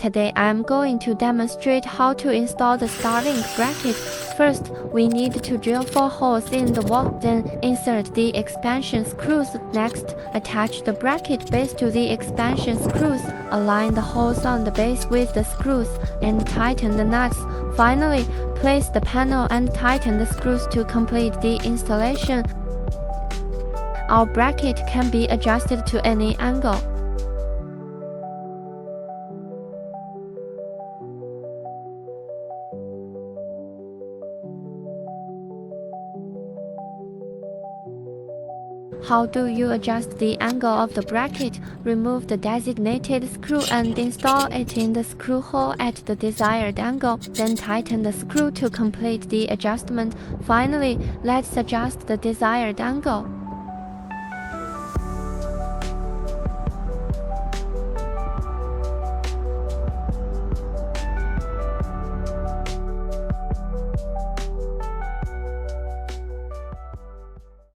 Today I'm going to demonstrate how to install the Starlink bracket. First, we need to drill 4 holes in the wall, then insert the expansion screws. Next, attach the bracket base to the expansion screws, align the holes on the base with the screws, and tighten the nuts. Finally, place the panel and tighten the screws to complete the installation. Our bracket can be adjusted to any angle. How do you adjust the angle of the bracket? Remove the designated screw and install it in the screw hole at the desired angle, then tighten the screw to complete the adjustment. Finally, let's adjust the desired angle.